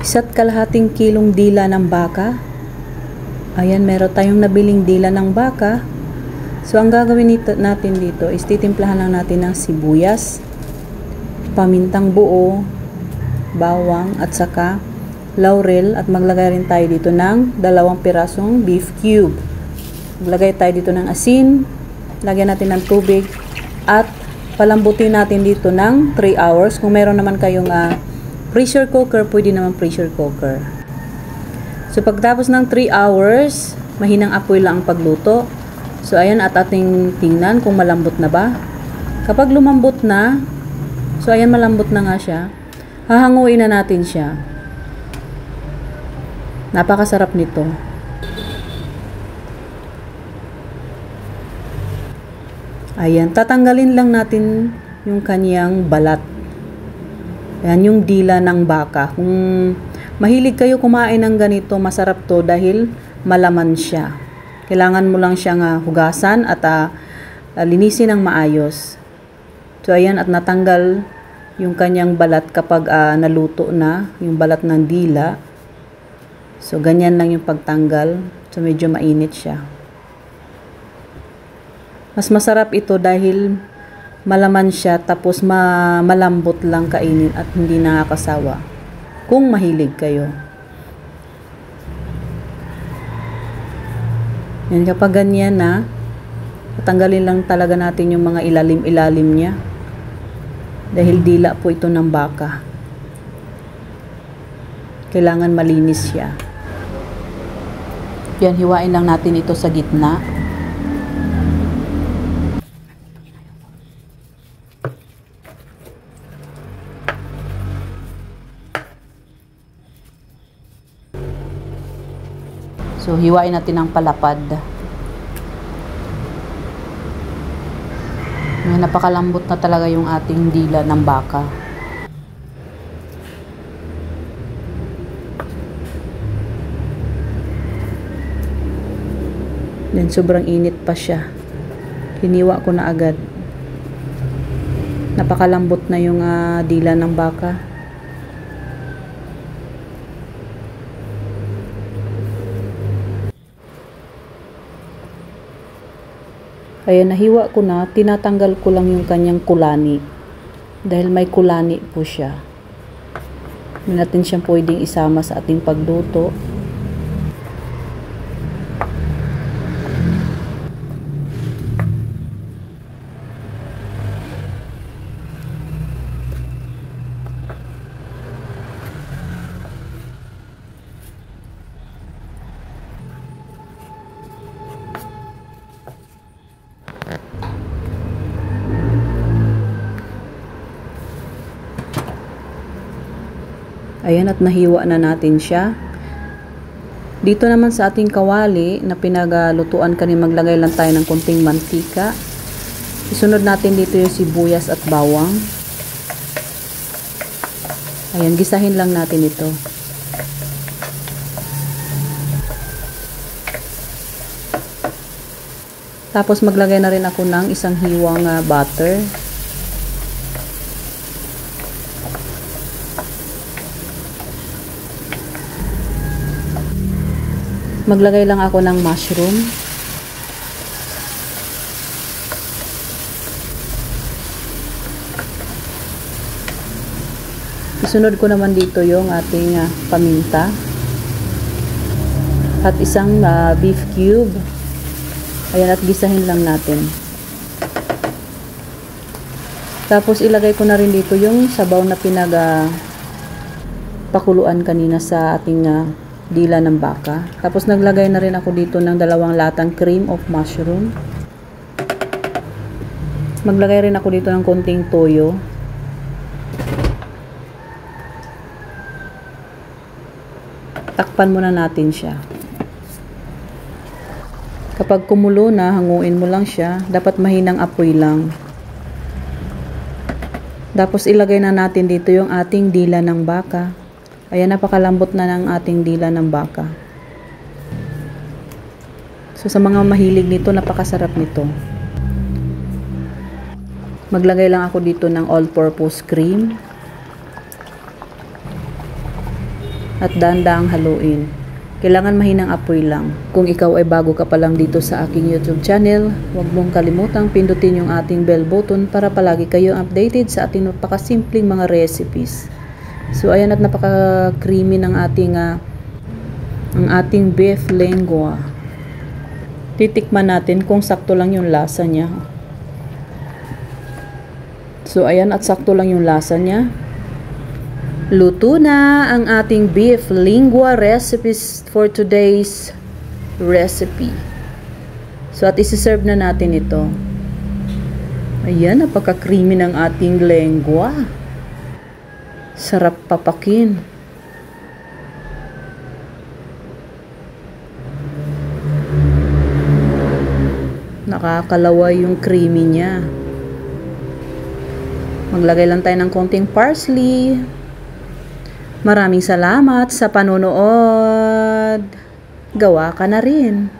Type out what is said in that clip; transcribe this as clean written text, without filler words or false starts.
1.5 kilong dila ng baka. Ayan, meron tayong nabiling dila ng baka. So, ang gagawin natin dito is titimplahan lang natin ng sibuyas, pamintang buo, bawang, at saka laurel. At maglagay rin tayo dito ng 2 pirasong beef cube. Maglagay tayo dito ng asin, lagyan natin ng tubig, at palambutin natin dito ng 3 hours. Kung meron naman kayong pressure cooker, pwede naman pressure cooker. So, pagtapos ng 3 hours, mahinang apoy lang ang pagluto. So, ayan, at ating tingnan kung malambot na ba. Kapag lumambot na, so ayan, malambot na nga siya, hahanguin na natin siya. Napakasarap nito. Ayan, tatanggalin lang natin yung kanyang balat. Ayan, yung dila ng baka. Kung mahilig kayo kumain ng ganito, masarap to dahil malaman siya. Kailangan mo lang siyang hugasan at linisin ng maayos. So, ayan, at natanggal yung kanyang balat kapag naluto na, yung balat ng dila. So, ganyan lang yung pagtanggal. So, medyo mainit siya. Mas masarap ito dahil malaman siya, tapos malambot lang kainin at hindi nakakasawa. Kung mahilig kayo. Yan, kapag ganyan na, tatanggalin lang talaga natin yung mga ilalim-ilalim niya. Dahil dila po ito ng baka. Kailangan malinis siya. Yan, hiwain lang natin ito sa gitna. So, hiwain natin ang palapad. Napakalambot na talaga yung ating dila ng baka. Then, sobrang init pa siya. Hiniwa ko na agad. Napakalambot na yung dila ng baka. Kaya nahiwa ko na, tinatanggal ko lang yung kanyang kulani. Dahil may kulani po siya. Hindi natin siyang pwedeng isama sa ating pagluto. Ayan, at nahiwa na natin siya. Dito naman sa ating kawali na pinaglutuan kanina, maglagay lang tayo ng konting mantika. Isunod natin dito yung sibuyas at bawang. Ayan, gisahin lang natin ito. Tapos maglagay na rin ako ng isang hiwang butter. Maglagay lang ako ng mushroom. Isunod ko naman dito yung ating paminta. At isang beef cube. Ayan, at gisahin lang natin. Tapos ilagay ko na rin dito yung sabaw na pakuluan kanina sa ating dila ng baka. Tapos naglagay na rin ako dito ng 2 latang cream of mushroom. Maglagay rin ako dito ng konting toyo. Takpan muna natin siya. Kapag kumulo na, hanguin mo lang siya. Dapat mahinang apoy lang. Tapos ilagay na natin dito yung ating dila ng baka. Ayan, napakalambot na ng ating dila ng baka. So, sa mga mahilig nito, napakasarap nito. Maglagay lang ako dito ng all-purpose cream. at dahan-dahang haluin. Kailangan mahinang apoy lang. Kung ikaw ay bago ka pa lang dito sa aking YouTube channel, huwag mong kalimutang pindutin yung ating bell button para palagi kayo updated sa ating napakasimpleng mga recipes. So ayan, at napaka-creamy ng ang ating beef lengua. Titikman natin kung sakto lang yung lasa niya. So ayan, at sakto lang yung lasa niya. Luto na ang ating beef lingua recipes for today's recipe. So at isi-serve na natin ito. Ayan, napaka-creamy ng ating lengua. Sarap papakin. Nakakalaway yung creamy niya. Maglagay lang tayo ng konting parsley. Maraming salamat sa panonood. Gawa ka na rin.